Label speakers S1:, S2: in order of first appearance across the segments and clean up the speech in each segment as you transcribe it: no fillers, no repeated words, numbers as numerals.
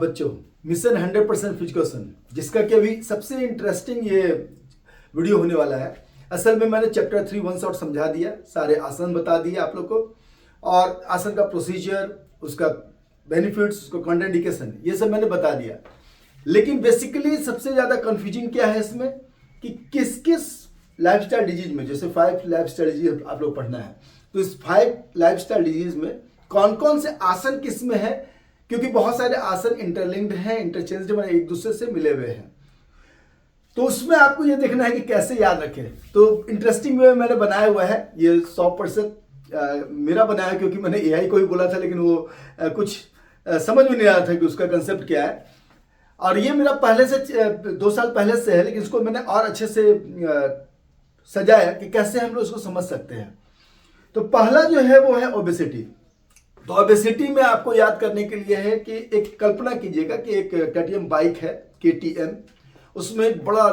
S1: बच्चों, mission 100% physical, जिसका कि अभी सबसे इंटरेस्टिंग ये वीडियो होने वाला है। असल में मैंने चैप्टर 3 वन शॉट समझा दिया, सारे आसन बता दिए आप लोग को, और आसन का प्रोसीजर, उसका बेनिफिट्स, उसका कॉन्ट्राइंडिकेशन, ये सब मैंने बता दिया। लेकिन बेसिकली सबसे ज़्यादा कंफ्यूजिंग क्या है इसमें कि किस किस लाइफस्टाइल डिजीज में, जैसे 5 लाइफस्टाइल डिजीज आप लोग पढ़ना है, तो इस 5 लाइफस्टाइल डिजीज में कौन कौन से आसन किस में है, क्योंकि बहुत सारे आसन इंटरलिंक्ड हैं, इंटरचेंज्ड हैं, एक दूसरे से मिले हुए हैं। तो उसमें आपको ये देखना है कि कैसे याद रखें। तो इंटरेस्टिंग वे मैंने बनाया हुआ है, ये 100% मेरा बनाया है, क्योंकि मैंने एआई को ही बोला था, लेकिन वो कुछ समझ में नहीं आ रहा था कि उसका कंसेप्ट क्या है। और ये मेरा पहले से 2 साल पहले से है, लेकिन इसको मैंने और अच्छे से सजाया कि कैसे हम लोग उसको समझ सकते हैं। तो पहला जो है वो है ओबेसिटी। तो ओबेसिटी में आपको याद करने के लिए है कि एक कल्पना कीजिएगा कि एक केटीएम बाइक है, केटीएम, उसमें एक बड़ा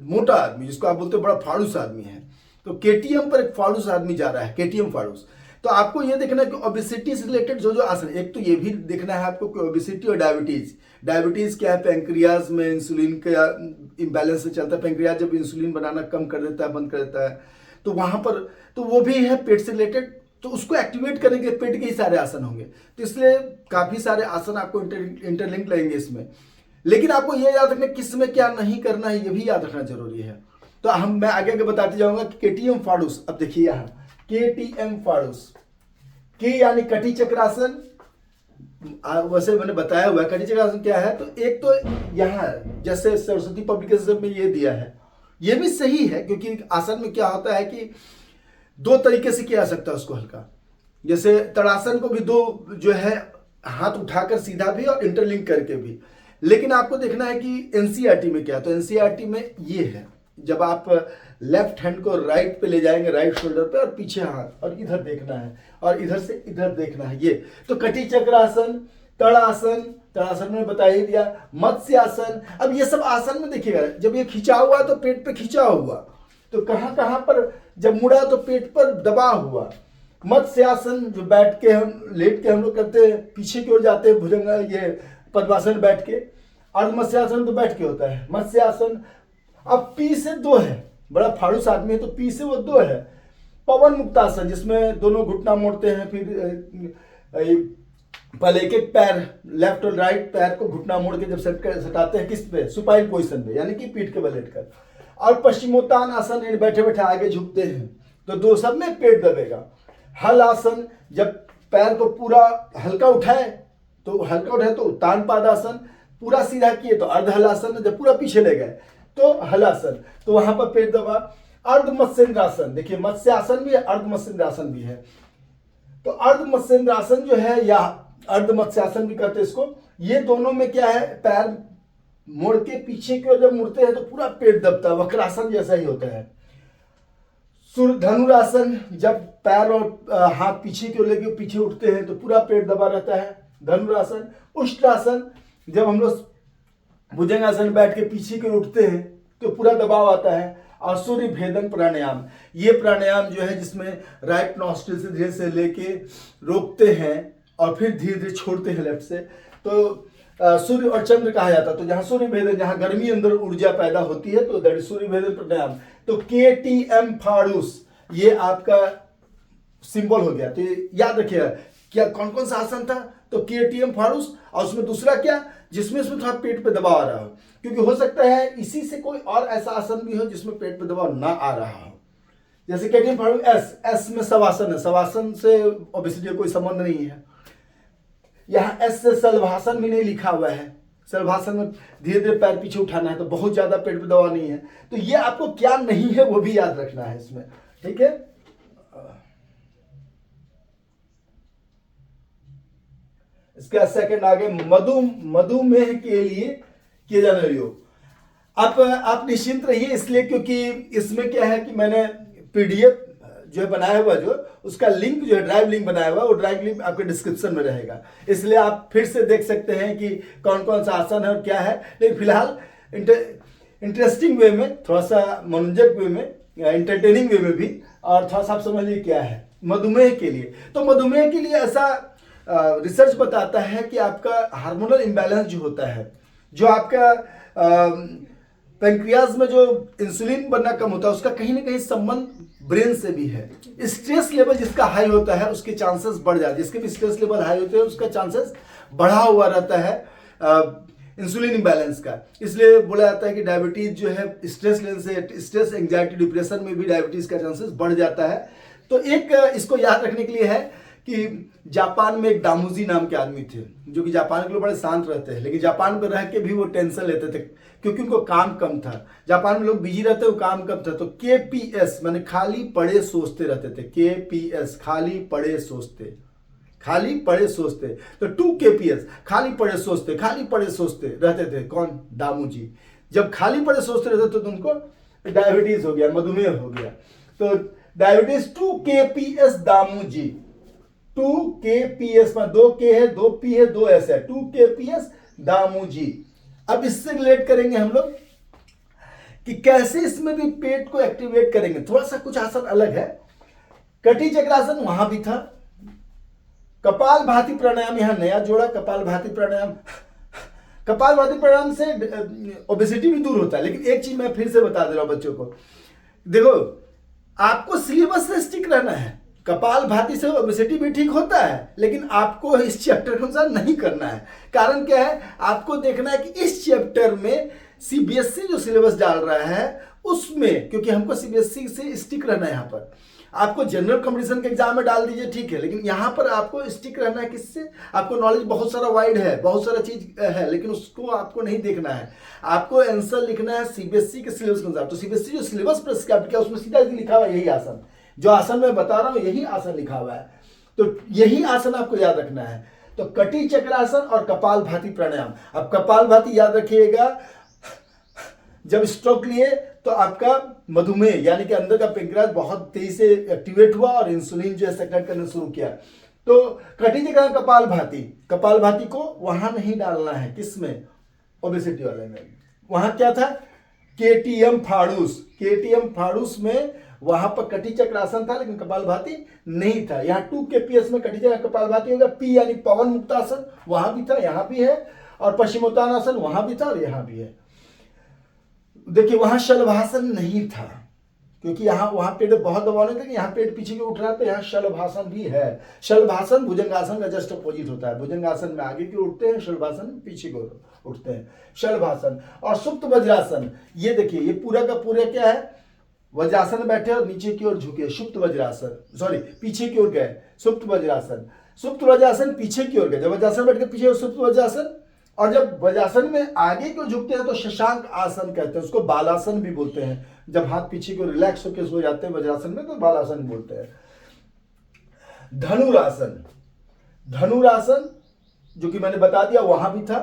S1: मोटा आदमी, जिसको आप बोलते हैं बड़ा फाड़ूस आदमी है। तो केटीएम पर एक फाड़ूस आदमी जा रहा है, केटीएम फाड़ूस। तो आपको ये देखना है कि ओबेसिटी से रिलेटेड जो जो आसन, एक तो ये भी देखना है आपको कि ओबेसिटी और डायबिटीज क्या है, पेंक्रियाज में इंसुलिन का इम्बैलेंस से चलता है। पेंक्रियाज जब इंसुलिन बनाना कम कर देता है, बंद कर देता है, तो वहां पर तो वो भी है पेट से रिलेटेड। तो उसको एक्टिवेट करने के लिए पेट के ही सारे आसन होंगे। तो इसलिए काफी सारे आसन आपको इंटरलिंक लगेंगे इसमें। लेकिन आपको ये याद रखना किस में क्या नहीं करना है, ये भी याद रखना जरूरी है। तो मैं आगे आगे बताते जाऊंगा कि केटीएम फाड़ूस। अब देखिए यहाँ केटीएम फाड़ूस, के यानी कटी चक्रासन, वैसे मैंने बताया हुआ है कटी चक्रासन क्या है। तो एक तो यहाँ जैसे सरस्वती पब्लिकेशन में ये दिया है, ये भी सही है, क्योंकि आसन में क्या होता है कि 2 तरीके से किया जा सकता है उसको हल्का। जैसे तड़ासन को भी 2 जो है, हाथ उठाकर सीधा भी और इंटरलिंक करके भी। लेकिन आपको देखना है कि एनसीईआरटी में क्या है। तो एनसीईआरटी में ये है, जब आप लेफ्ट हैंड को राइट पे ले जाएंगे, राइट शोल्डर पे, और पीछे हाथ, और इधर देखना है, और इधर से इधर देखना है। ये तो कटी चक्रासन, तड़ासन, तड़ासन में बता ही दिया, मत्स्यासन। अब ये सब आसन में देखिएगा, जब ये खिंचा हुआ तो पेट पे खिंचा हुआ, तो कहां कहां पर जब मुड़ा तो पेट पर दबा हुआ। मत्स्यासन जो बैठ के हम लेट के हम लोग करते हैं, पीछे की ओर जाते हैं, भुजंगा ये पद्मासन बैठ के। अर्ध मत्स्यासन तो बैठ के होता है। मत्स्यासन अब पी से 2 है, बड़ा फाड़ूस आदमी है तो पी से वो 2 है। पवन मुक्तासन, जिसमें दोनों घुटना मोड़ते हैं, फिर पहले एक पैर, लेफ्ट और राइट पैर को घुटना मोड़ के जब सटाते हैं, किस पे, सुपाइन पोजिशन पे, यानी कि पीठ के बल लेटकर। और पश्चिमोत्तान आसन, यानी बैठे बैठे आगे झुकते हैं, तो 2 सब में पेट दबेगा। हल आसन, जब पैर को पूरा हल्का उठाए तो उत्तान पादासन, पूरा सीधा किए तो अर्ध हलासन, जब पूरा पीछे ले गए तो हलासन, तो वहां पर पेट दबा। अर्ध मत्स्येंद्रासन, देखिए मत्स्यासन भी है, अर्ध मत्स्येंद्रासन भी है। तो अर्ध मत्स्येंद्रासन जो है, या अर्ध मत्स्यासन भी कहते हैं इसको, ये दोनों में क्या है, पैर मोड़ के पीछे की ओर जब मुड़ते हैं तो पूरा पेट दबता है, वक्रासन जैसा ही होता है। धनुरासन, जब पैर और हाथ पीछे की ओर लेके पीछे उठते हैं तो पूरा पेट दबा रहता है, धनुरासन। उष्ट्रासन, जब हम लोग भुजंगासन बैठ के पीछे की ओर उठते हैं तो पूरा दबाव आता है। और सूर्य भेदन प्राणायाम, ये प्राणायाम जो है जिसमें राइट नॉस्ट्रिल से धीरे से लेके रोकते हैं और फिर धीरे धीरे छोड़ते हैं लेफ्ट से, तो सूर्य और चंद्र कहा जाता है। तो जहां सूर्य भेदन, जहां गर्मी अंदर ऊर्जा पैदा होती है, तो दैट इज सूर्य भेदन प्राणायाम। तो केटीएम फाड़ूस ये आपका सिंबल हो गया। तो याद रखिएगा क्या कौन कौन सा आसन था, तो केटीएम फाड़ूस, और उसमें दूसरा क्या, जिसमें इसमें थोड़ा पेट पे दबाव आ रहा हो, क्योंकि हो सकता है इसी से कोई और ऐसा आसन भी हो जिसमें पेट पे दबाव ना आ रहा हो। जैसे केटीएम फाड़ूस, एस में शवासन है, शवासन से ओबेसिटी का कोई संबंध नहीं है। यहाँ एस से शलभासन भी नहीं लिखा हुआ है। शलभासन में धीरे धीरे पैर पीछे उठाना है, तो बहुत ज्यादा पेट पे दबाव नहीं है। तो ये आपको क्या नहीं है वो भी याद रखना है इसमें, ठीक है। इसका सेकंड आगे मधुमेह के लिए किए जाने वाले योग। आप निश्चिंत रहिए, इसलिए क्योंकि इसमें क्या है कि मैंने पीडीएफ जो है बनाया हुआ, जो उसका लिंक जो है ड्राइव लिंक बनाया हुआ, वो ड्राइव लिंक आपके डिस्क्रिप्शन में रहेगा, इसलिए आप फिर से देख सकते हैं कि कौन कौन सा आसन है और क्या है। लेकिन फिलहाल इंटरेस्टिंग वे में, थोड़ा सा मनोरंजक वे में, इंटरटेनिंग वे में भी, और थोड़ा सा आप समझ लीजिए क्या है मधुमेह के लिए। तो मधुमेह के लिए ऐसा रिसर्च बताता है कि आपका हार्मोनल इम्बैलेंस जो होता है, जो आपका पेंक्रियाज में जो इंसुलिन बनना कम होता है, उसका कहीं ना कहीं संबंध ब्रेन से भी है। स्ट्रेस लेवल जिसका हाई होता है उसके चांसेस बढ़ जाते हैं, जिसके भी स्ट्रेस लेवल हाई होते हैं उसका चांसेस बढ़ा हुआ रहता है इंसुलिन इम्बैलेंस का। इसलिए बोला जाता है कि डायबिटीज जो है स्ट्रेस लेने से, स्ट्रेस एंजाइटी डिप्रेशन में भी डायबिटीज का चांसेस बढ़ जाता है। तो एक इसको याद रखने के लिए है कि जापान में एक दामूजी नाम के आदमी थे, जो कि जापान के लोग बड़े शांत रहते हैं, लेकिन जापान में रह के भी वो टेंशन लेते थे क्योंकि उनको काम कम था। जापान में लोग बिजी रहते, वो काम कम था। तो KPS माने खाली पड़े सोचते रहते थे। KPS खाली पड़े सोचते, खाली पड़े सोचते। तो 2KPS खाली पड़े सोचते, खाली पड़े सोचते रहते थे। कौन? दामूजी। जब खाली पड़े सोचते रहते थे तो उनको डायबिटीज हो गया, मधुमेह हो गया। तो डायबिटीज 2KPS दामूजी। 2KPS में 2K है, 2P है, 2S है। 2KPS दामूजी। अब इससे रिलेट करेंगे हम लोग कि कैसे इसमें भी पेट को एक्टिवेट करेंगे। थोड़ा सा कुछ आसन अलग है। कटी चक्रासन वहां भी था। कपाल भाती प्राणायाम यहां नया जोड़ा। कपाल भाती प्राणायाम, कपाल भाती प्राणायाम से ओबेसिटी भी दूर होता है। लेकिन एक चीज मैं फिर से बता दे रहा हूं बच्चों को, देखो आपको सिलेबस से स्टिक रहना है। कपाल भाती से ओबेसिटी भी ठीक होता है, लेकिन आपको इस चैप्टर के अनुसार नहीं करना है। कारण क्या है? आपको देखना है कि इस चैप्टर में CBSE जो सिलेबस डाल रहा है उसमें, क्योंकि हमको CBSE से स्टिक रहना है। यहाँ पर आपको जनरल कंपटीशन के एग्जाम में डाल दीजिए, ठीक है, लेकिन यहाँ पर आपको स्टिक रहना है। किससे? आपको नॉलेज बहुत सारा वाइड है, बहुत सारा चीज है, लेकिन उसको आपको नहीं देखना है। आपको आंसर लिखना है CBSE के सिलेबस के अनुसार। तो CBSE जो सिलेबस प्रिस्क्राइब किया उसमें सीधा लिखा हुआ यही आसन, जो आसन मैं बता रहा हूं यही आसन लिखा हुआ है। तो यही आसन आपको याद रखना है। तो कटी चक्रासन और कपाल भाती प्राणायाम। अब कपाल भाती याद रखिएगा, जब स्ट्रोक लिए तो आपका मधुमेह यानी कि अंदर का पेंक्रियाज बहुत तेजी से एक्टिवेट हुआ और इंसुलिन जो है सेक्रेट करना शुरू किया। तो कटी जगह कपाल भाती, कपाल भाती को वहां नहीं डालना है। किसमें? ओबेसिटी वाले में। वहां क्या था? KTM फाड़ूस। KTM फाड़ूस में वहां पर कटी चक्रासन था, लेकिन कपाल भाती नहीं था। यहाँ 2KPS में कटी जगह कपाल भाती होगा। P यानी पवन मुक्तासन, वहां भी था, यहां भी है। और पश्चिमोत्तानासन वहां भी था और यहां भी है। देखिए वहां शलभासन नहीं था, क्योंकि वहां पेट बहुत दबाव नहीं था। यहाँ पेट पीछे को उठ रहा है, तो यहाँ शलभासन भी है। शलभासन भुजंगासन का जस्ट अपोजिट होता है। भुजंगासन में आगे की उठते हैं, शलभासन में पीछे को उठते हैं। शलभासन और सुप्त वज्रासन, ये देखिए ये पूरा का पूरा क्या है? वज्रासन में बैठे और नीचे की ओर झुके, सुप्त वज्रासन, सॉरी पीछे की ओर गए, सुप्त वज्रासन। सुप्त वज्रासन पीछे की ओर गए, जब वज्रासन बैठ के पीछे सुप्त वज्रासन। और जब वज्रासन में आगे को झुकते हैं तो शशांक आसन कहते हैं, उसको बालासन भी बोलते हैं। जब हाथ पीछे को रिलैक्स होकर सो जाते हैं वज्रासन में तो बालासन बोलते हैं। धनुरासन, धनुरासन जो कि मैंने बता दिया वहां भी था।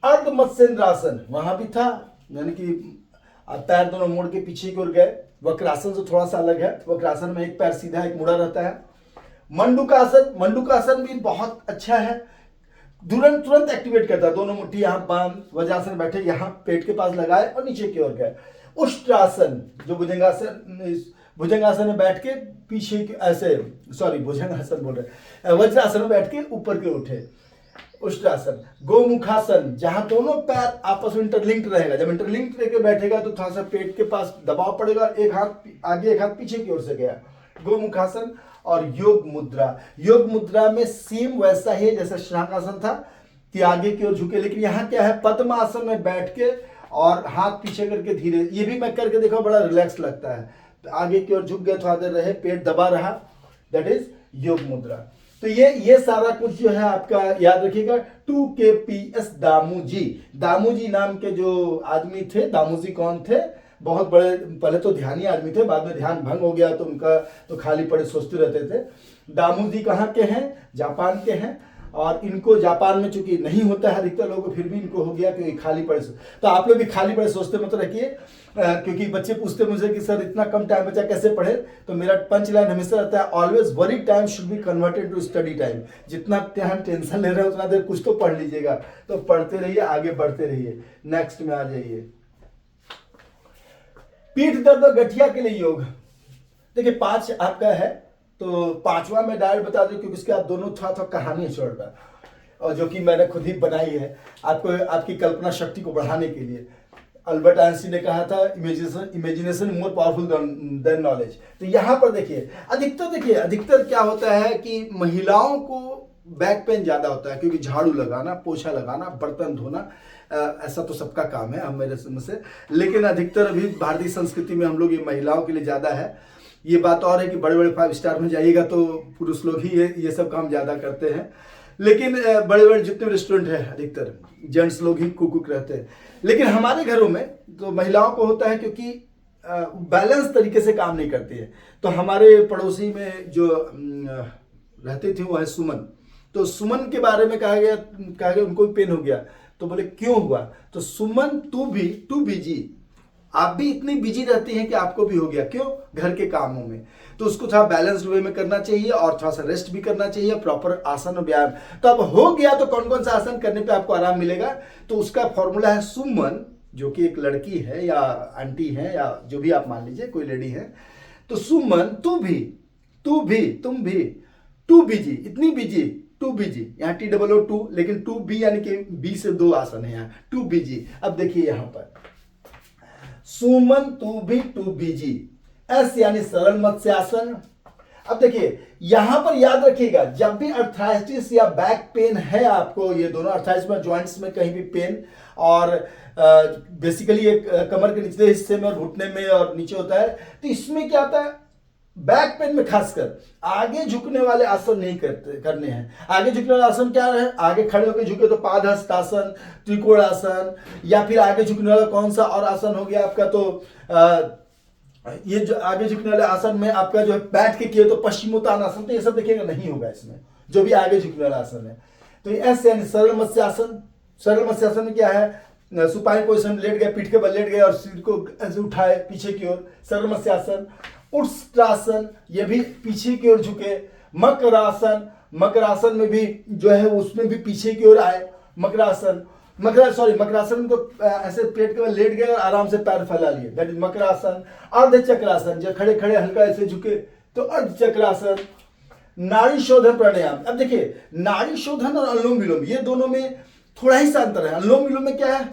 S1: अर्ध मत्स्येंद्रासन वहां भी था, यानी कि पैर दोनों मोड़ के पीछे की ओर गए। वक्रासन से थोड़ा सा अलग है। वक्रासन में एक पैर सीधा एक मुड़ा रहता है। मंडूकासन, मंडूकासन भी बहुत अच्छा है, तुरंत तुरंत एक्टिवेट करता है। दोनों मुट्ठी यहाँ बांध, वज्रासन बैठे, यहाँ पेट के पास लगाए और नीचे की ओर गए। उष्ट्रासन जो भुजंगासन में बैठ के पीछे ऐसे, सॉरी भुजंगासन बोल रहे, वज्रासन में बैठ के ऊपर के उठे, उष्ट्रासन। गोमुखासन जहां दोनों पैर आपस में इंटरलिंक्ड रहेगा। जब इंटरलिंक्ड करके बैठेगा तो थोड़ा सा पेट के पास दबाव पड़ेगा, एक हाथ आगे एक हाथ पीछे की ओर से गया, गोमुखासन। और योग मुद्रा, योग मुद्रा में सेम वैसा ही जैसा शशांकासन था कि आगे की ओर झुके, लेकिन यहाँ क्या है? पद्मासन में बैठ के और हाथ पीछे करके धीरे, ये भी मैं करके देखा, बड़ा रिलैक्स लगता है। तो आगे की ओर झुक गए, थोड़ा देर रहे, पेट दबा रहा, दैट इज योग मुद्रा। तो ये सारा कुछ जो है आपका याद रखिएगा। 2KPS दामूजी, दामूजी नाम के जो आदमी थे, दामूजी कौन थे? बहुत बड़े, पहले तो ध्यानी आदमी थे, बाद में ध्यान भंग हो गया तो उनका तो खाली पड़े सोचते रहते थे। दामूजी कहाँ के हैं? जापान के हैं। और इनको जापान में चूंकि नहीं होता है अधिकतर लोगों को, फिर भी इनको हो गया कि खाली पड़े। तो आप लोग भी खाली पड़े सोचते मत रखिए, क्योंकि बच्चे पूछते मुझे कि सर इतना कम टाइम बचा कैसे पढ़े। तो मेरा पंच लाइन हमेशा रहता है, always worry time should be converted to study time. जितना टाइम टेंशन ले रहे हैं उतना देर कुछ तो पढ़ लीजिएगा। तो पढ़ते रहिए, आगे बढ़ते रहिए। नेक्स्ट में आ जाइए, पीठ दर्द और गठिया के लिए योग। देखिए 5 आपका है, तो तो पांचवा मैं डायरेक्ट बता दूं क्योंकि उसके बाद दोनों थोड़ा कहानी छोड़ रहा है, और जो कि मैंने खुद ही बनाई है आपको आपकी कल्पना शक्ति को बढ़ाने के लिए। अल्बर्ट आइंस्टीन ने कहा था imagination more powerful than knowledge. तो यहाँ पर देखिए अधिकतर क्या होता है कि महिलाओं को बैक पेन ज़्यादा होता है, क्योंकि झाड़ू लगाना, पोछा लगाना, बर्तन धोना, ऐसा तो सबका काम है हम मेरे समझ से, लेकिन अधिकतर अभी भारतीय संस्कृति में हम लोग ये महिलाओं के लिए ज़्यादा है। ये बात और है कि बड़े बड़े 5 स्टार में जाइएगा तो पुरुष लोग ही ये सब काम ज़्यादा करते हैं, लेकिन बड़े बड़े जितने रेस्टोरेंट है अधिकतर जेंट्स लोग ही कुक रहते हैं। लेकिन हमारे घरों में तो महिलाओं को होता है क्योंकि बैलेंस तरीके से काम नहीं करती है। तो हमारे पड़ोसी में जो रहती थी वो है सुमन, तो सुमन के बारे में कहा गया उनको भी पेन हो गया। तो बोले क्यों हुआ? तो सुमन टू बिजी, आप भी इतनी बिजी रहती हैं कि आपको भी हो गया। क्यों? घर के कामों में। तो उसको थोड़ा बैलेंस्ड वे में करना चाहिए और थोड़ा सा रेस्ट भी करना चाहिए, प्रॉपर आसन और व्यायाम। तो अब हो गया तो कौन कौन सा आसन करने पे आपको आराम मिलेगा? तो उसका फॉर्मूला है सुमन, जो कि एक लड़की है या आंटी है या जो भी आप मान लीजिए कोई लेडी है। तो सुमन तू भी, तुम भी, टू बिजी, इतनी बिजी, टू बिजी, यहाँ TOO, लेकिन टू बी यानी कि बी से 2 आसन है यहाँ, टू बिजी। अब देखिए यहाँ पर सुमन तू भी टू बिजी, एस यानी सरल मत्स्यासन। अब देखिए यहां पर याद रखिएगा, जब भी अर्थराइटिस या बैक पेन है आपको, ये दोनों अर्थराइटिस में जॉइंट्स में कहीं भी पेन, और बेसिकली एक कमर के निचले हिस्से में और घुटने में और नीचे होता है, तो इसमें क्या होता है बैक पेन में खासकर आगे झुकने वाले आसन नहीं करने हैं। आगे झुकने वाले आसन क्या है? आगे खड़े होकर झुके तो पादहस्तासन, त्रिकोणासन, या फिर आगे झुकने वाला कौन सा और आसन हो गया आपका? तो ये जो आगे झुकने वाले आसन में आपका जो बैठ के किए तो पश्चिमोत्तानासन, तो ये सब देखिएगा नहीं होगा इसमें, जो भी आगे झुकने वाला आसन है। तो ये ऐसे यानी सरल मत्स्यासन। सरल मत्स्यासन में क्या है? सुपारी पोजिशन, लेट गए, पीठ के बल लेट गए और सिर को ऐसे उठाए पीछे की ओर, सरल मत्स्यासन। उत्स्त्रासन, ये भी पीछे की ओर झुके। मकरासन में भी जो है उसमें भी पीछे की ओर आए। मकरासन में तो ऐसे पेट के बल लेट गए और आराम से पैर फैला लिए, दैट इज मकरासन। अर्धचक्रासन, जब खड़े खड़े हल्का ऐसे झुके तो अर्धचक्रासन। नाड़ी शोधन प्राणायाम। अब देखिए नाड़ी शोधन और अनुलोम विलोम ये दोनों में थोड़ा ही सा अंतर है। अनुलोम विलोम में क्या है?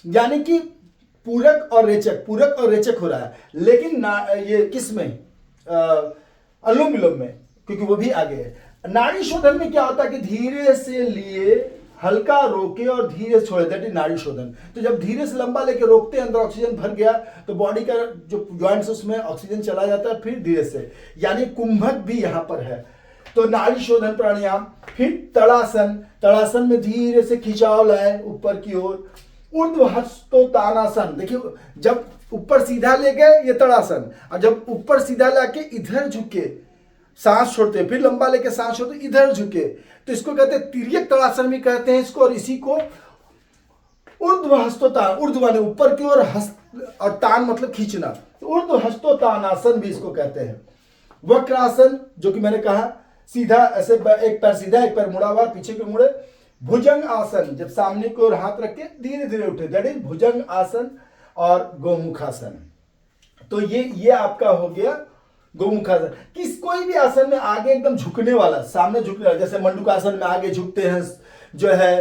S1: यानी कि पूरक और रेचक हो रहा है, लेकिन ये किस में? अनुलोम विलोम में, क्योंकि वो भी आगे है। नाड़ी शोधन में क्या होता है कि धीरे से लिए, हल्का रोके और धीरे छोड़े, दैट इज नाड़ी शोधन। तो जब धीरे से लंबा लेके रोकते हैं, अंदर ऑक्सीजन भर गया तो बॉडी का जो जॉइंट्स उसमें ऑक्सीजन चला जाता है, फिर धीरे से, यानी कुंभक भी यहां पर है। तो नाड़ी शोधन प्राणायाम। फिर तड़ासन में धीरे से खिंचाव लाए ऊपर की ओर। ऊर्ध्वहस्तोत्तानासन, देखिए जब ऊपर सीधा ले गए ये तड़ासन, और जब ऊपर सीधा लाके इधर झुके, सांस छोड़ते, फिर लंबा लेके सांस छोड़ते, इधर झुके, तो इसको कहते हैं तिर्यक तड़ासन भी कहते हैं इसको। और इसी को ऊर्ध्वहस्तोत्तान, ऊर्ध्व माने ऊपर की ओर, हस्त और तान मतलब खींचना, तो ऊर्ध्वहस्तोत्तानासन भी इसको कहते हैं। वक्रासन, जो कि मैंने कहा सीधा ऐसे एक पैर सीधा एक पैर मुड़ा हुआ पीछे के मुड़े। भुजंग आसन, जब सामने की ओर हाथ रख के धीरे धीरे उठे, दैट इज भुजंग आसन। और गोमुखासन, तो ये आपका हो गया गोमुखासन। किस कोई भी आसन में आगे एकदम झुकने वाला, सामने झुकने वाला, जैसे मंडूकासन में आगे झुकते हैं जो है,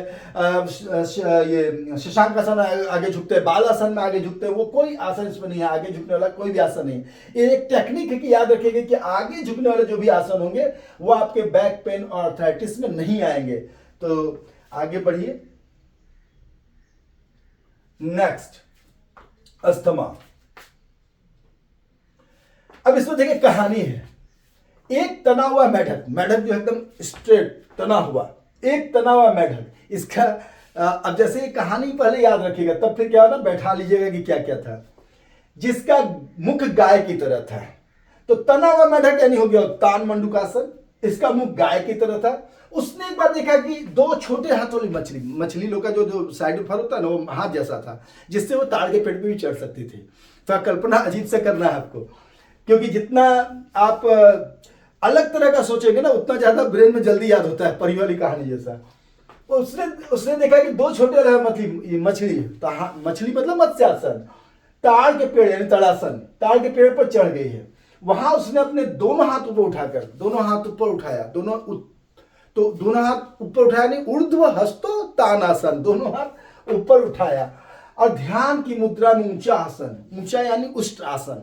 S1: ये शशांकासन आगे झुकते हैं, बालासन में आगे झुकते हैं, वो कोई आसन इसमें नहीं है, आगे झुकने वाला कोई भी आसन नहीं। ये एक टेक्निक है कि याद रखिएगा कि आगे झुकने वाले जो भी आसन होंगे वो आपके बैक पेन और आर्थराइटिस में नहीं आएंगे। तो आगे बढ़िए। Next asthma. अब इसमें देखिए कहानी है। एक तना हुआ मेढक जो एकदम स्ट्रेट तना हुआ, एक तना हुआ मेढक, इसका अब जैसे कहानी पहले याद रखिएगा, तब फिर क्या होना बैठा लीजिएगा कि क्या क्या था। जिसका मुख गाय की तरह था, तो तना हुआ मेढक यानी हो गया तान मंडूकासन, इसका मुख गाय की तरह था। उसने एक बार देखा कि 2 छोटे हाथ वाली मछली लोग का जो साइड में फर होता है ना, वो हाथ जैसा था, जिससे वो ताड़ के पेड़ पे भी चढ़ सकती थी। तो कल्पना अजीब से करना है आपको, क्योंकि जितना आप अलग तरह का सोचेंगे ना, उतना ज्यादा ब्रेन में जल्दी याद होता है, परी वाली कहानी जैसा। उसने देखा कि 2 छोटे मछली, तो मछली मतलब मत्स्यासन, ताड़ के पेड़ यानी तड़ासन, ताड़ के पेड़ पर चढ़ गई है। वहां उसने अपने दोनों हाथ ऊपर उठाकर, दोनों हाथ ऊपर उठाया, तो दोनों हाथ ऊपर उठाया नहीं, ऊर्ध्व हस्तो तानासन, दोनों हाथ ऊपर उठाया और ध्यान की मुद्रा में ऊंचा आसन, ऊंचा यानी उष्ट आसन,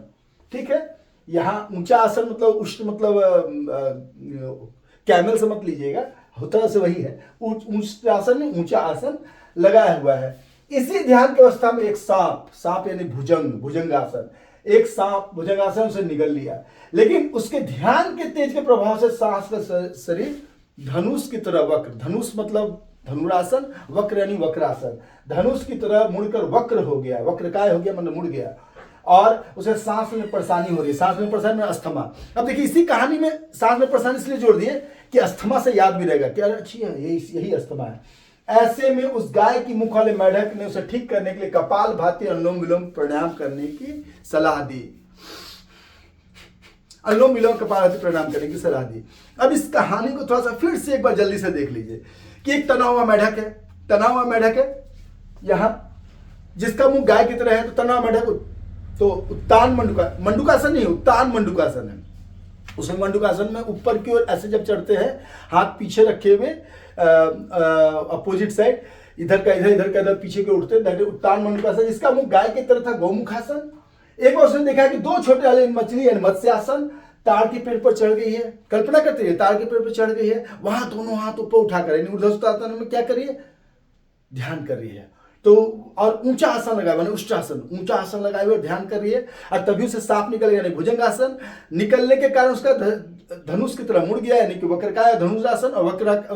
S1: ठीक है। यहाँ ऊंचा आसन मतलब उष्ट मतलब कैमल से मत लीजिएगा, होता से वही है, उष्ट आसन में ऊंचा आसन लगाया हुआ है। इसी ध्यान की अवस्था में एक सांप यानी भुजंगासन, एक सांप भुजंगासन से निकल लिया, लेकिन उसके ध्यान के तेज के प्रभाव से सांस का शरीर धनुष की तरह वक्र, धनुष मतलब धनुरासन, वक्र यानी वक्रासन, धनुष की तरह मुड़कर वक्र हो गया, वक्र काय हो गया मतलब मुड़ गया, और उसे सांस में परेशानी हो रही है, सांस में परेशानी में अस्थमा। अब देखिए इसी कहानी में सांस में परेशानी इसलिए जोड़ दिए कि अस्थमा से याद भी रहेगा कि अच्छी है यही अस्थमा है। ऐसे में उस गाय की मुख वाले मेढक ने उसे ठीक करने के लिए कपाल भाती अनुलोम विलोम प्राणायाम करने की सलाह दी, अनुलोम विलोम कपाल भाती प्राणायाम करने की सलाह दी। अब इस कहानी को थोड़ा सा फिर से एक बार जल्दी से देख लीजिए कि एक तना हुआ मेढक है यहां, जिसका मुंह गाय की तरह है, तो तना हुआ मेढक तो उत्तान मंडूकासन नहीं, उत्तान मंडूकासन है। उसमें मंडूकासन में ऊपर की ओर ऐसे जब चढ़ते हैं, हाथ पीछे रखे हुए अपोजिट साइड, इधर का इधर पीछे के उठते हैं, उत्तान मंडूकासन। जिसका मुंह गाय की तरह था, गौमुखासन। एक बार उसने देखा कि दो छोटे वाले मछली यानी मत्स्यासन ताड़ के पेड़ पर चढ़ गई है, कल्पना करते हैं ताड़ के पेड़ पर चढ़ गई है, वहां दोनों हाथ ऊपर उठाकर यानी ऊर्ध्वस्तासन में क्या कर रही है, ध्यान कर रही है। तो और ऊंचा आसन लगाए मैंने उष्टासन, ऊंचा आसन लगाए हुए ध्यान कर रही है, और तभी उसे सांप निकल गया यानी भुजंगासन। निकलने के कारण उसका धनुष की तरह मुड़ गया यानी कि वक्रकाय धनुरासन और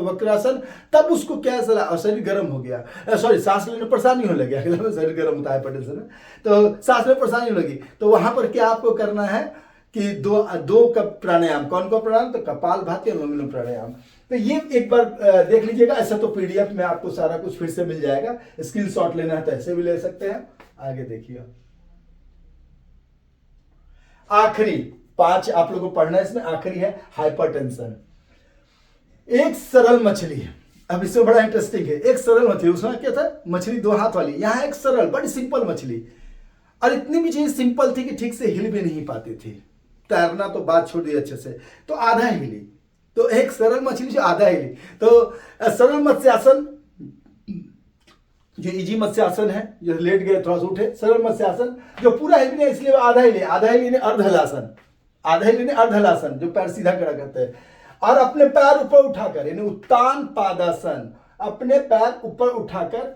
S1: वक्रासन। तब उसको क्या सलाह, शरीर गर्म हो गया, सॉरी सांस लेने में परेशानी होने लगी, शरीर गर्म होता है पटेल समय, तो सांस में परेशानी होने लगी। तो वहां पर क्या आपको करना है कि दो का प्राणायाम, कौन कौन प्राणायाम, तो कपाल भाती अनुलोम विलोम प्राणायाम। तो ये एक बार देख लीजिएगा, ऐसा तो पीडीएफ में आपको सारा कुछ फिर से मिल जाएगा, स्क्रीनशॉट लेना है तो ऐसे भी ले सकते हैं। आगे देखिए, आखिरी 5 आप लोगों को पढ़ना है, इसमें आखिरी है हाइपरटेंशन। एक सरल मछली है, अब इसमें बड़ा इंटरेस्टिंग है, एक सरल मछली, उसमें क्या था, मछली 2 हाथ वाली, यहां एक सरल बड़ी सिंपल मछली, और इतनी भी चीज सिंपल थी कि ठीक से हिल भी नहीं पाती थी, तैरना तो बात छोड़ दी अच्छे से, तो आधा हिली। तो एक सरल मछली जो आधा हिली, तो सरल मत्स्यासन जो इजी मत्स्यासन है, जो लेट गए थोड़ा सा उठे, सरल मत्स्यासन जो पूरा हिल नहीं इसलिए आधा हिले, आधा हिले अर्धहलासन, आधा हिले अर्धहलासन जो पैर सीधा खड़ा करते हैं, और अपने पैर ऊपर उठाकर यानी उत्तान पादासन, अपने पैर ऊपर उठाकर,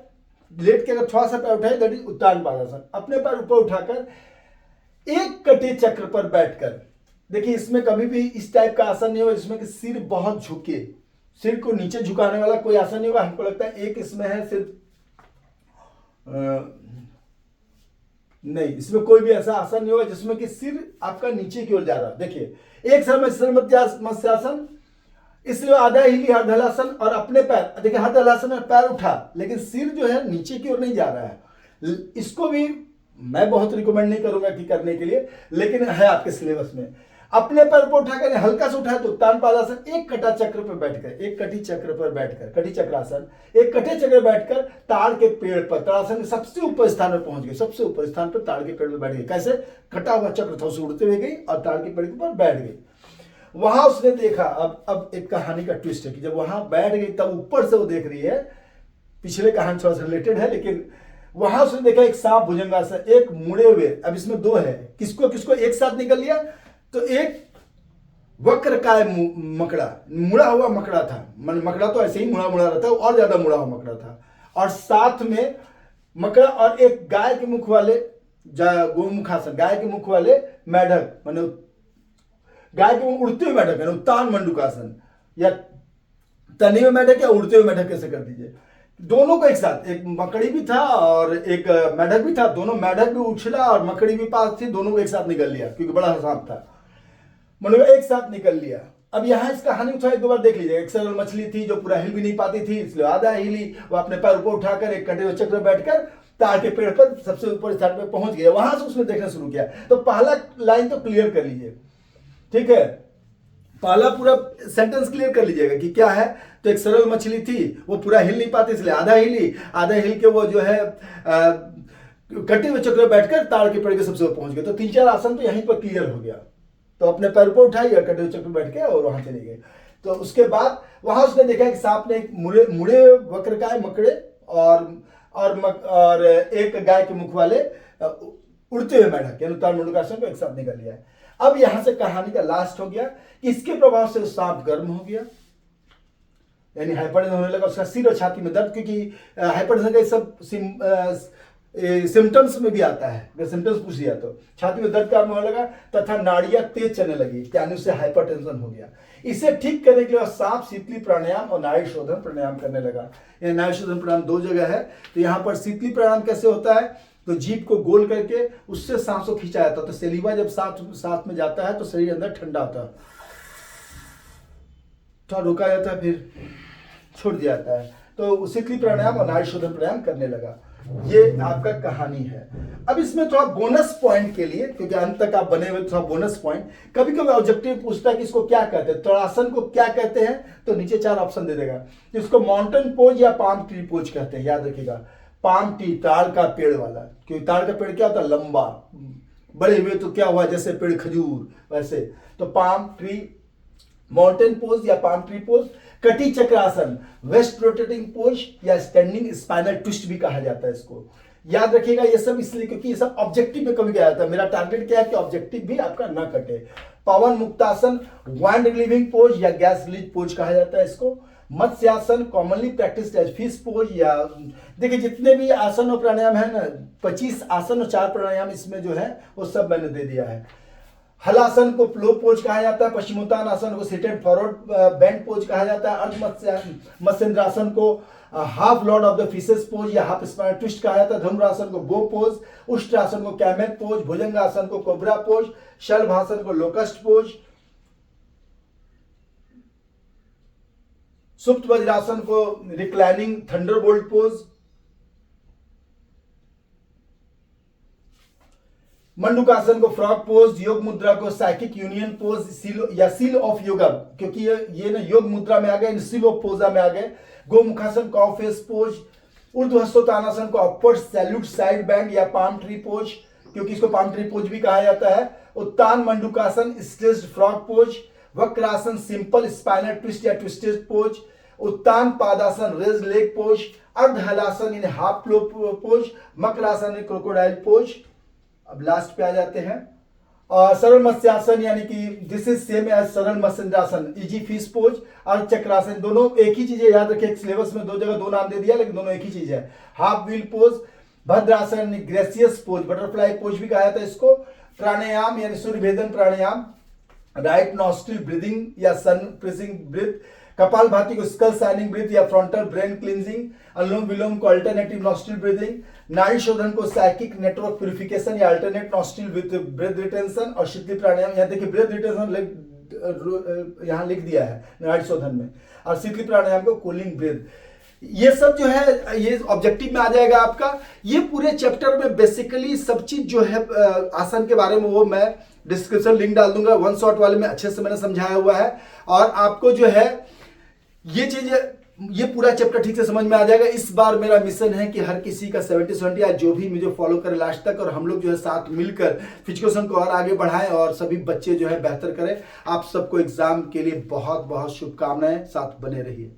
S1: लेट के अगर थोड़ा सा पैर उठाए दैट इज उत्तान पादासन, अपने पैर ऊपर उठाकर एक कटे चक्र पर बैठकर। देखिए इसमें कभी भी इस टाइप का आसन नहीं होगा जिसमें कि सिर बहुत झुके, सिर को नीचे झुकाने वाला कोई आसन नहीं होगा। हमको लगता है एक इसमें है सिर्फ, नहीं इसमें कोई भी ऐसा आसन नहीं होगा जिसमें कि सिर आपका नीचे की ओर जा रहा है। देखिए एक सरल मत्स्यासन, इसलिए आधा हिली हरदहलासन, और अपने पैर, देखिए हरदहलासन में पैर उठा लेकिन सिर जो है नीचे की ओर नहीं जा रहा है। इसको भी मैं बहुत रिकमेंड नहीं करूंगा कि करने के लिए, लेकिन है आपके सिलेबस में। अपने पैर पर उठाकर हल्का से उठाए तो उत्तान पादासन, एक कटा चक्र पर बैठकर, एक कटी चक्र पर बैठकर, कटी चक्रासन, एक कटे चक्र बैठकर ताड़ के पेड़ पर, ताड़ासन के सबसे ऊपर स्थान पर पहुंच गए, सबसे ऊपर स्थान पर ताड़ के पेड़ पर बैठ गए। कैसे, कटा हुआ चक्र था उसे उड़ते हुए गई और ताड़ के पेड़ पर बैठ गई। वहां उसने देखा, अब एक कहानी का ट्विस्ट है कि जब वहां बैठ गई तब ऊपर से वो देख रही है, पिछले कहानी थोड़ा सा रिलेटेड है, लेकिन वहां उसने देखा एक सांप भुजंगासन, एक मुड़े हुए, अब इसमें 2 है, किसको किसको एक साथ निकल लिया, तो एक वक्रकाय मकड़ा, मुड़ा हुआ मकड़ा था, मकड़ा तो ऐसे ही मुड़ा रहता है, और ज्यादा मुड़ा हुआ मकड़ा था, और साथ में मकड़ा और एक गाय के मुख वाले गोमुखासन, गाय के मुख वाले मेढक, माने गाय के उड़ते हुए मेढक है उत्तान मंडूकासन, या तने हुए मेढक या उड़ते हुए मेढक कैसे कर दीजिए, दोनों को एक साथ, एक मकड़ी भी था और एक मेढक भी था, दोनों मेढक भी उछला और मकड़ी भी पास थी, दोनों को एक साथ निकल लिया क्योंकि बड़ा सांप था, मतलब एक साथ निकल लिया। अब यहाँ इस कहानी को एक 2 बार देख लीजिए। एक सरल मछली थी जो पूरा हिल भी नहीं पाती थी, इसलिए आधा हिली, वो अपने पैर ऊपर उठाकर एक कटे हुए चक्र बैठकर ताड़ के पेड़ पर सबसे ऊपर स्थान पर पहुंच गया। वहां से उसने देखना शुरू किया। तो पहला लाइन तो क्लियर कर लीजिए, ठीक है, पहला पूरा सेंटेंस क्लियर कर लीजिएगा कि क्या है। तो एक सरल मछली थी, वो पूरा हिल नहीं पाती इसलिए आधा हिली, आधा हिल के वो जो है कटे हुए चक्र में बैठकर ताड़ के पेड़ के सबसे ऊपर पहुंच गए। तो 3-4 आसन तो यहीं पर क्लियर हो गया। तो अपने पैर पर उठाइए, कटे हुए चक्र में बैठ के और वहां चले गए। तो उसके बाद वहां उसने देखा कि सांप ने एक मुड़े वक्रकाय मकड़े और एक गाय के मुख वाले उड़ते हुए मेढक यानी उत्तान मंडूकासन को एक साथ निकल लिया है। अब यहां से कहानी का लास्ट हो गया कि इसके प्रभाव से सांप गर्म हो गया, यानी हाइपरटेंशन होने लगा, उसका सिर और छाती में दर्द, क्योंकि हाइपरटेंशन का सब सिम्टम्स में भी आता है। अगर सिम्टम्स पूछ लिया तो छाती में दर्द कारण होने लगा तथा नाड़ियां तेज चलने लगी, यानी उससे हाइपरटेंशन हो गया। इसे ठीक करने के लिए सांप शीतली प्राणायाम और नाड़ी शोधन प्राणायाम करने लगा। ये नाड़ी शोधन प्राणायाम 2 जगह है। तो यहाँ पर शीतली प्राणायाम कैसे होता है, तो जीभ को गोल करके उससे सांस को खींचा जाता है। तो सलीवा जब सांस में जाता है तो शरीर अंदर ठंडा होता है, थोड़ा रोका जाता है, फिर छोड़ दिया जाता है। तो शीतली प्राणायाम और नाड़ी शोधन प्राणायाम करने लगा। ये आपका कहानी है। अब इसमें थोड़ा बोनस पॉइंट के लिए, क्योंकि अंत तक आप बने हुए, थोड़ा बोनस पॉइंट, कभी कभी ऑब्जेक्टिव पूछता है कि इसको क्या कहते हैं, तड़ासन को क्या कहते हैं, तो नीचे 4 ऑप्शन दे देगा। इसको माउंटेन पोज या पाम ट्री पोज कहते हैं, याद रखिएगा। पाम ट्री, ताड़ का पेड़ वाला, क्योंकि ताड़ का पेड़ क्या होता है, लंबा, बड़े हुए तो क्या हुआ, जैसे पेड़ खजूर वैसे। तो पाम ट्री, माउंटेन पोज या पाम ट्री पोज, कटी चक्रासन, वेस्ट रोटेटिंग पोज या स्टैंडिंग स्पाइनल ट्विस्ट भी कहा जाता है इसको। याद रखिएगा ये सब इसलिए क्योंकि ये सब ऑब्जेक्टिव में कभी क्या जाता है। मेरा टारगेट क्या है कि ऑब्जेक्टिव भी आपका ना कटे। Pawanmuktasana, wind relieving pose या गैस रिलीज पोज कहा जाता है इसको। Matsyasana, commonly practised as fish pose, या देखिए जितने भी आसन और प्राणायाम है ना, 25 आसन और 4 प्राणायाम इसमें जो है वो सब मैंने दे दिया है। हलासन को फ्लो पोज कहा जाता है। पश्चिमोत्तान आसन को सीटेड फॉरवर्ड बेंड पोज कहा जाता है। अर्ध मत्स्येंद्रासन को half Lord of the fishes pose या हाफ स्पाइनल ट्विस्ट कहा जाता है। धनुरासन को बो पोज, उष्ट्रासन को कैमेल पोज, भुजंगासन को कोबरा पोज, शलभासन को लोकस्ट पोज, सुप्त वज्रासन को रिक्लाइनिंग थंडरबोल्ट पोज, मंडूकासन को फ्रॉग पोज, योग मुद्रा को साइकिक यूनियन पोज या सील ऑफ योगा, क्योंकि ये ना योग मुद्रा में आ गए, सील ऑफ पोजा में आ गए। गोमुखासन को फेस पोज, ऊर्ध्वहस्तोत्तानासन को अपवर्ड सैल्यूट साइड बैंड या पाम ट्री पोज, क्योंकि इसको पाम ट्री पोज भी कहा जाता है। उत्तान मंडूकासन स्ट्रेच्ड फ्रॉग पोज, वक्रासन सिंपल स्पाइनल ट्विस्ट या ट्विस्टेड पोज, उत्तान पादासन रेज लेग पोज, अर्ध हलासन इन हाफ फ्लो पोज, मकरासन इन क्रोकोडाइल पोज। अब लास्ट पे आ जाते हैं। और सरल मत्स्यासन यानी कि दिस इज सेम एज सरल मत्स्येंद्रासन, इजी फिश पोज और चक्रासन, दोनों एक ही चीज है। याद रखिए सिलेबस में 2 जगह 2 नाम दे दिया, लेकिन दोनों एक ही चीज है। Half wheel pose, भद्रासन gracious pose, butterfly pose भी कहा जाता है इसको। प्राणायाम यानी सूर्य भेदन प्राणायाम, राइट नॉस्ट्रिल ब्रीदिंग या सन प्रेसिंग ब्रीथ, कपाल भाती को स्कल साइनिंग ब्रीथ या frontal brain cleansing, Anulom Vilom को alternative nostril breathing, Nadi Shodhan को साइकिक नेटवर्क प्यूरिफिकेशन या alternate nostril with breath retention, और शीतली प्राणायाम, यहाँ देखिए ब्रेथ रिटेंशन यहाँ लिख दिया है नाड़ी शोधन में, और शीतली प्राणायाम को कूलिंग ब्रेथ। ये सब जो है ये ऑब्जेक्टिव में आ जाएगा आपका। ये पूरे चैप्टर में बेसिकली सब चीज जो है आसन के बारे में वो मैं डिस्क्रिप्शन लिंक डाल दूंगा। 1 शॉट वाले में अच्छे से मैंने समझाया हुआ है, और आपको जो है ये चीज, ये पूरा चैप्टर ठीक से समझ में आ जाएगा। इस बार मेरा मिशन है कि हर किसी का 70-70 या जो भी मुझे फॉलो करे लास्ट तक, और हम लोग जो है साथ मिलकर फिजिकल को और आगे बढ़ाएं और सभी बच्चे जो है बेहतर करें। आप सबको एग्जाम के लिए बहुत बहुत शुभकामनाएं, साथ बने रहिए।